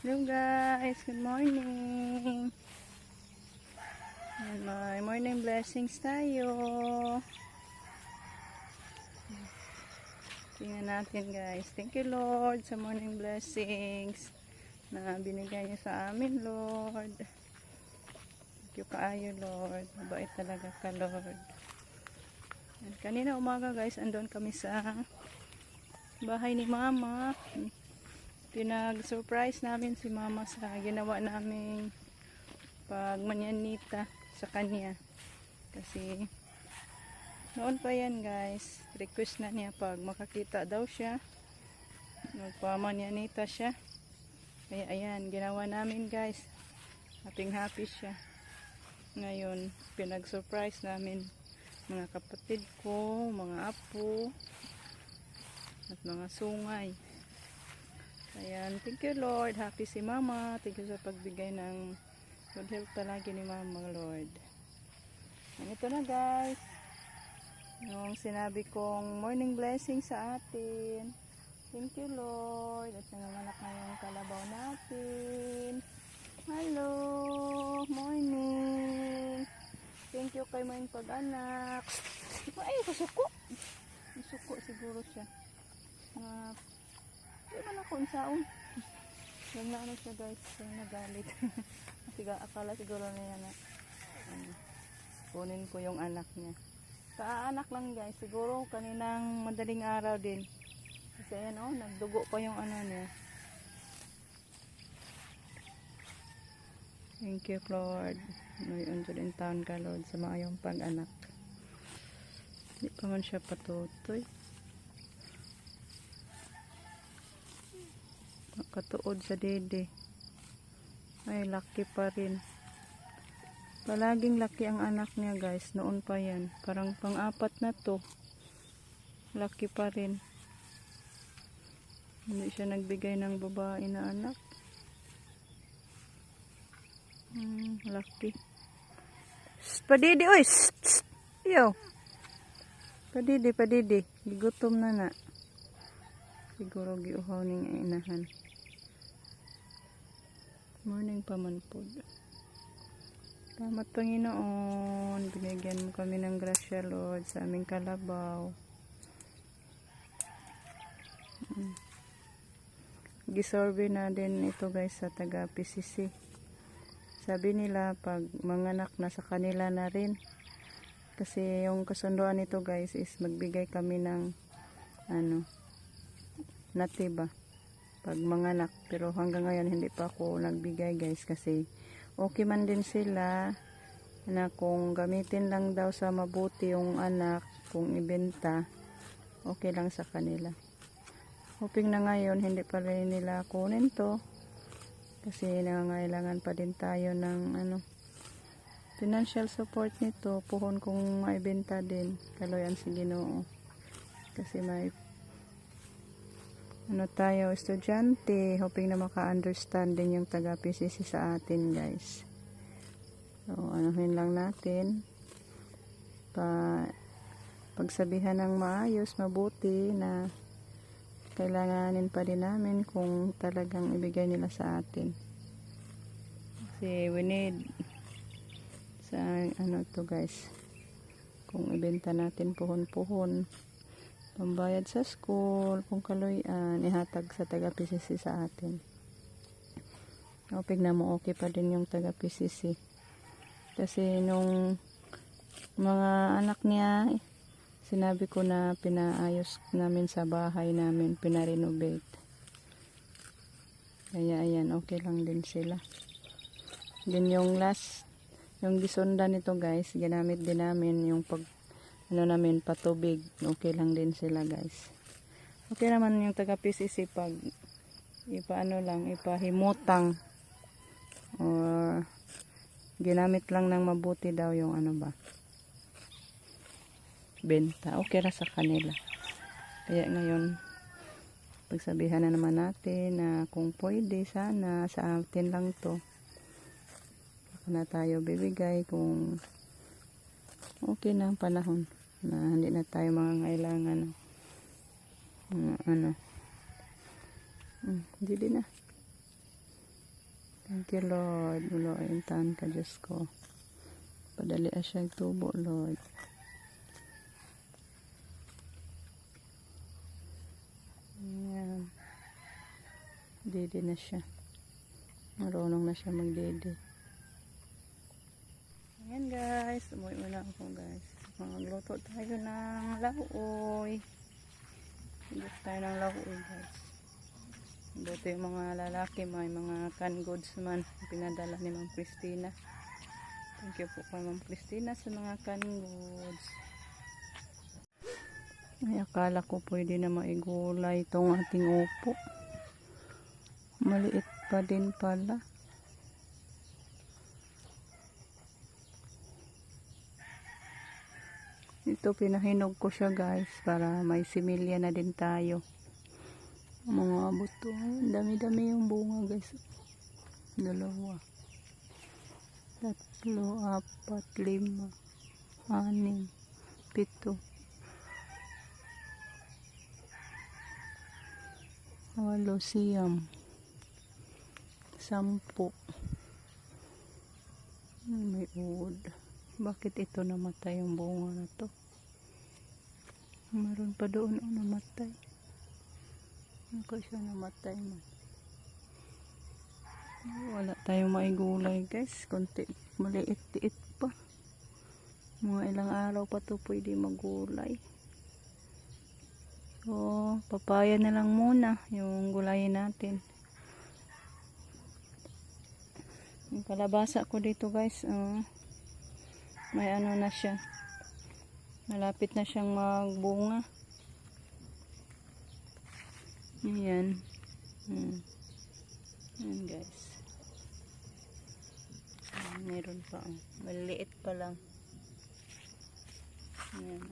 Hello guys, good morning. May morning blessings tayo. Tingnan natin guys. Thank you Lord sa morning blessings na binigay niyo sa amin Lord. Thank you kaayo Lord. Mabait talaga ka Lord. At kanina umaga guys, andun kami sa bahay ni Mama. Pinag-surprise namin si Mama sa ginawa naming pagmanyanita sa kanya. Kasi noon pa yan guys, request na niya pag makakita daw siya, magpamanyanita siya. Kaya ayan, ginawa namin guys. Happy siya. Ngayon, pinag-surprise namin mga kapatid ko, mga apo, at mga sungay. Ayan, thank you Lord. Happy si Mama. Thank you sa pagbigay ng good health palagi ni Mama Lord. And ito na guys. Yung sinabi kong morning blessing sa atin. Thank you Lord. At nanganganak na yung kalabaw natin. Hello. Morning. Thank you kay mga pag-anak. Ay, kasuko. Kasuko siguro siya. Hindi man ako unsaon. Yung na ano siya guys, yung nagalit. Akala siguro niya na kunin ko yung anak niya. Kaanak lang guys, siguro kaninang madaling araw din. Kasi ayan oh, nagdugo pa yung ano niya. Thank you Lord. May unjod in town ka Lord sa mga iyong pag-anak. Hindi pa man siya patutoy. Katuod sa dede. Ay, laki pa rin. Palaging laki ang anak niya guys. Noon pa yan. Parang pang-apat na to. Laki pa rin. Hindi siya nagbigay ng babae na anak. Laki. Padidi, oy! Yo! Padidi. Gigutom na. Siguro giuhaw ning inahan. Morning pa man po. Salamat Panginoon. Binigyan mo kami ng grasya Lord sa aming kalabaw. Gisorbe na din ito guys sa taga PCC. Sabi nila pag manganak na sa kanila na rin. Kasi yung kasunduan nito guys is magbigay kami ng natiba pag manganak, pero hanggang ngayon hindi pa ako nagbigay guys kasi okay man din sila na kung gamitin lang daw sa mabuti yung anak, kung ibenta okay lang sa kanila. Hoping na ngayon hindi pa rin nila kunin to kasi nangangailangan pa din tayo ng financial support nito, puhon kung maibenta din kaloyan si Ginoo kasi may tayo, estudyante, hoping na maka-understand din yung taga PCC sa atin guys. So, anuhin lang natin pagsabihan ng maayos, mabuti na kailanganin pa din namin kung talagang ibigay nila sa atin. Kasi we need sa to guys, kung ibenta natin puhon pambayad sa school, kung kaloyan, ihatag sa taga PCC sa atin. Hoping na mo okay pa din yung taga PCC. Kasi nung mga anak niya, sinabi ko na pinaayos namin sa bahay namin, pinarenovate. Kaya ayan, okay lang din sila. Din yung last, yung gisunda nito guys, ginamit din namin yung namin patubig, okay lang din sila guys. Okay naman yung taga PCC pag ipahimutang or ginamit lang ng mabuti daw yung benta, okay ra sa kanila. Kaya ngayon pagsabihan na naman natin na kung pwede sana sa atin lang to, baka na tayo bibigay kung okay na ang panahon na hindi na tayo mangangailangan hindi na Thank you, Lord. Lord, intahan ka, Diyos ko. Padali siyang tubo, Lord. Ayan. Dede na siya. Marunong na siya magdede. Ayan guys. Umuwi muna ako guys. Magluto tayo ng lauoy. Gusto tayo ng lauoy guys. Buti yung mga lalaki, may mga canned goods man pinadala ni Ma'am Christina. Thank you po kay Ma'am Christina sa mga canned goods. Ay, akala ko pwede na maigulay itong ating upo. Maliit pa din pala. Ito pinahinog ko siya guys para may similya na din tayo. Mga buto. Dami-dami yung bunga guys. 2, 3, 4, 5, 6, 7, 8, 9, 10. May uod. Bakit ito namatay yung bunga na to? Meron pa doon namatay. Ako siya namatay man. Wala tayong maigulay guys. Konti maliit-liit pa. Mga ilang araw pa to pwede magulay. So, papaya na lang muna yung gulayin natin. Yung kalabasa ko dito guys. May ano na siya. Malapit na siyang magbunga. Ayan. Ayan guys. Meron pa. Maliit pa lang. Ayan.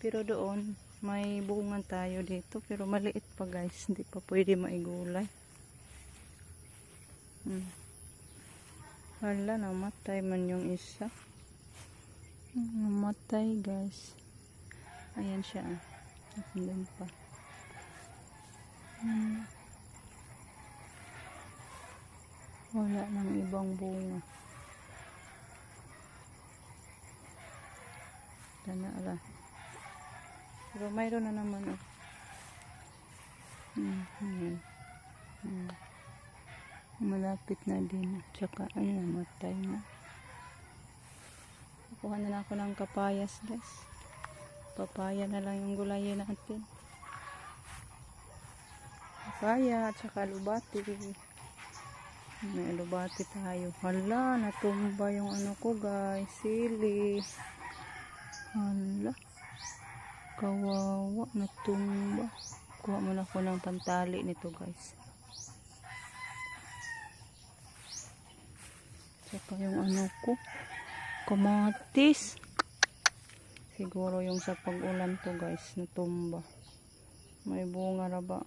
Pero doon, may bunga tayo dito. Pero maliit pa guys. Hindi pa pwede maigulay. Hala, namatay man yung isa. Namatay guys. Ayan siya. Doon pa. Wala nang ibang bunga. Tanala. Pero mayroon na naman. Malapit na din. Tsaka ay namatay na. Kukuha na ako ng kapayas guys. Papaya na lang yung gulayin natin. Papaya at saka alubati. May alubati tayo. Hala, natumba yung ano ko guys. Sili. Hala. Kawawa. Natumba. Kuha muna ako ng pantali nito guys. Saka yung ano ko. Kamatis. Siguro yung sa pag-ulan to guys, natumba. May bunga ra ba?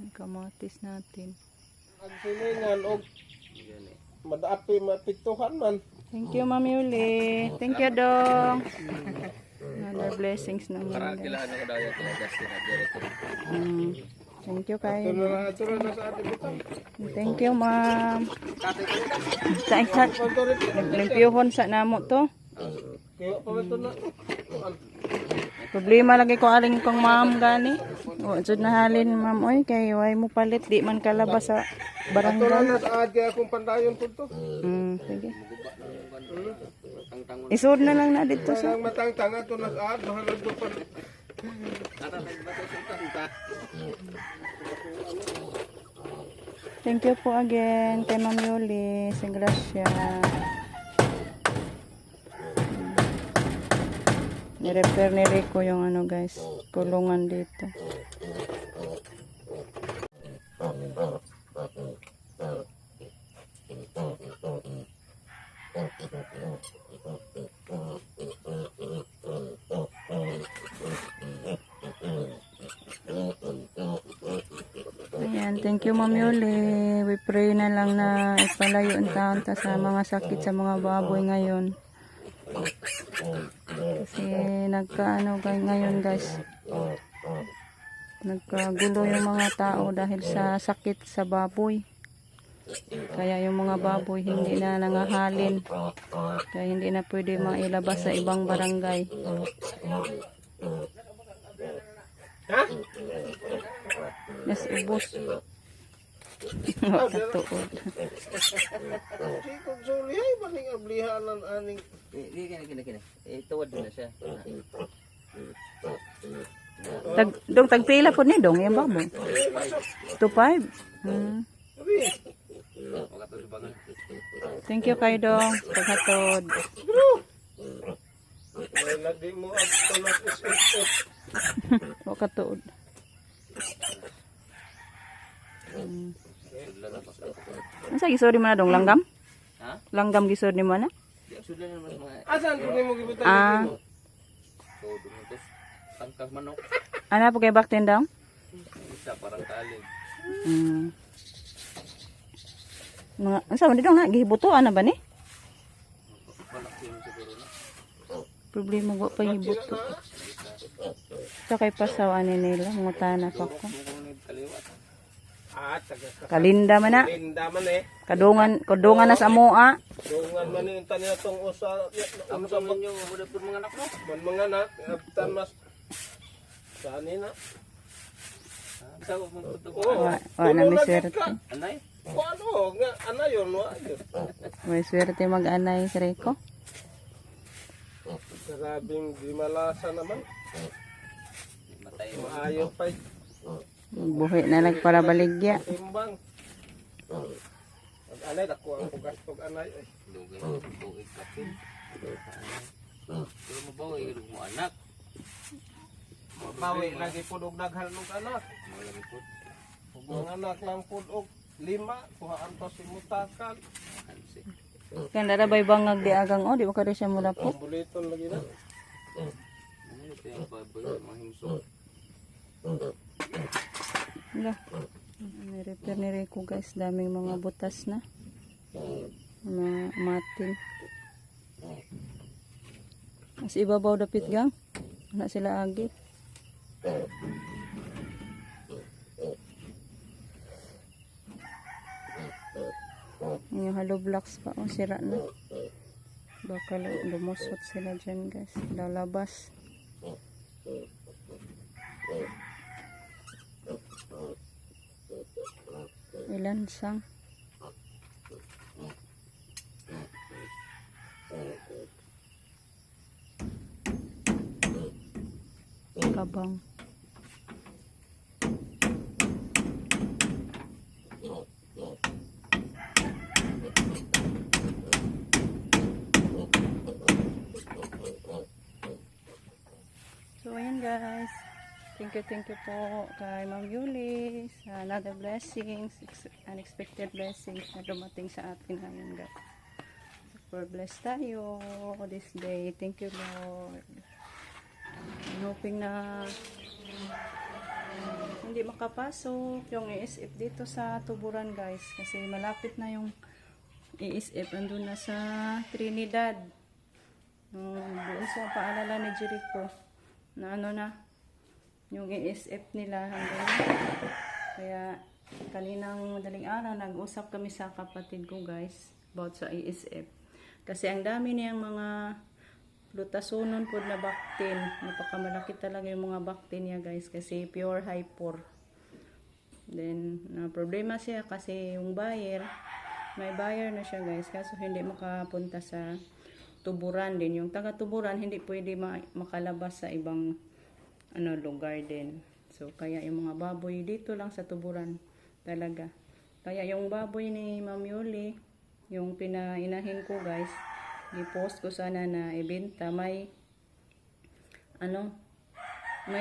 Yung kamatis natin. Ang silingan og madaapi mapituhan man. Thank you Mami Uli. Thank you Dong. Another blessings naman. Parang kailangan ko daw yung Justin at Jericho. Thank you kay. Ito na sa atin ito. Thank you ma'am. Nagpiyuhon sa namo to. Kaya pa ito na. Problema lagi ko aling kong ma'am gani. O jud na halin ma'am oy kay way mo palit di man kalabas sa barangay. Ito na sa adya akong pandayon po ito. Sige. Isod na lang na dito sa. Ang matang-tanga ito na sa ad. Mahalad ko pa. Thank you po again kay Ma'am Yuli. Sa Gracia. Ni-repair ni Rico yung ano guys. Kulungan dito. Ayan, thank you Ma'am Yuli. We pray na lang na ipalayo ang taon ta sa mga sakit sa mga baboy ngayon. Kasi nagkaano ngayon guys. Nagkagulo yung mga tao dahil sa sakit sa baboy. Kaya yung mga baboy hindi na nangahalin. Kaya hindi na pwede mailabas sa ibang barangay. Ha? Yes, ubos. Wakatuod. Si kung suli ay maning ablihanan aning Kini. Tuwad din na siya. Tagpila po ni dong yung baboy. 2.5. sabi. Thank you kay dong. Paghatod. May lagi mo ang tulas is. Wakatuod. Asa gisod mo na dong langgam? Ha? Langgam gisod ni mo na? Di sudah na mas mga Asan ko nimo gibutan Ah. dito? todo nito. Tangkang manok. Ana po kay baktin daw? Isa parang kalig. Mga asa man dong na gihibutuan na ba ni? Malaki yung siguro na. Problema wa pa hibuto. Sa kay pasawan ni nila ngutana pa ko. Kung kaliwat. Taga Kalinda man na. Linda man eh. Kadungan na sa moa. Dungan man yung tanya tong usa. Ang sa ninyo muna po mga anak mo. Man mga anak, abtan mas. Saan na? Sa ko mong tutugo. Oo. Wa na may swerte. Anay? Ano? Nga, ana yun, wa yun. May swerte mag-anay si Rico. Sarabing di malasa naman. Matay mo. Maayo pa Buhi na lang para baligya. timbang. Anay, dako ang pugas-tog anay. Dugay tuig kapin. Pero mabawi mo anak. Bawi lagi po og daghan ng anak. Malami po. Ug mga anak lang po og 5, kuhaan pa si mutakan. Hansi. Kan dara bay bangag di agang di ba kada siya mulapot. Ang buliton lagi na. Ano ito yung baboy mga himso. Wala. Ni-repair ni Rico guys, daming mga butas na. Mga matin. Mas ibabaw dapit gang. Wala sila agit. Yung hollow blocks pa, sira na. Baka lumusot sila dyan guys. Lalabas. Ilan sang? Kabang. So ayan guys. Thank you po kay Ma'am Yuli sa another blessings, unexpected blessings na dumating sa atin ngayon guys. Super blessed tayo this day. Thank you Lord. I'm hoping na hindi makapasok yung ESF dito sa Tuburan guys kasi malapit na yung ESF andun na sa Trinidad. Doon sa paalala ni Jericho na ano na yung ESF nila hanggang kaya kaninang madaling araw nag-usap kami sa kapatid ko guys about sa ESF kasi ang dami niyang mga lutasunon po na baktin, napakamalaki talaga yung mga baktin niya guys kasi pure hyper. Then na problema siya kasi yung buyer may buyer na siya guys kaso hindi makapunta sa Tuburan din, yung taga Tuburan hindi pwede makalabas sa ibang lugar din. So kaya yung mga baboy dito lang sa Tuburan talaga. Kaya yung baboy ni Ma'am Yuli, yung pinainahin ko guys, i-post ko sana na ibenta. May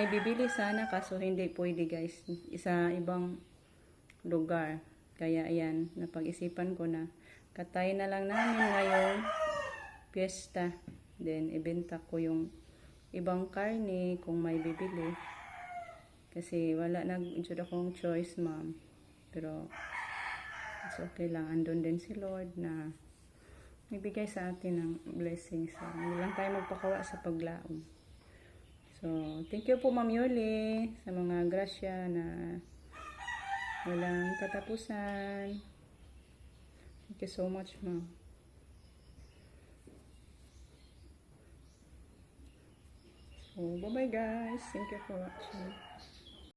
bibili sana kaso hindi pwede guys. Isa ibang lugar. Kaya ayan, napag-isipan ko na katay na lang namin ngayong piyesta. Then ibenta ko yung ibang karne kung may bibili kasi wala nag-jud akong choice ma'am pero it's okay lang, andun din si Lord na nagbigay sa atin ng blessings. Hindi lang tayo magpakawa sa paglaom. So So, thank you po Ma'am Yuli sa mga grasya na walang katapusan. Thank you so much, Ma'am. So, bye-bye guys. Thank you for watching.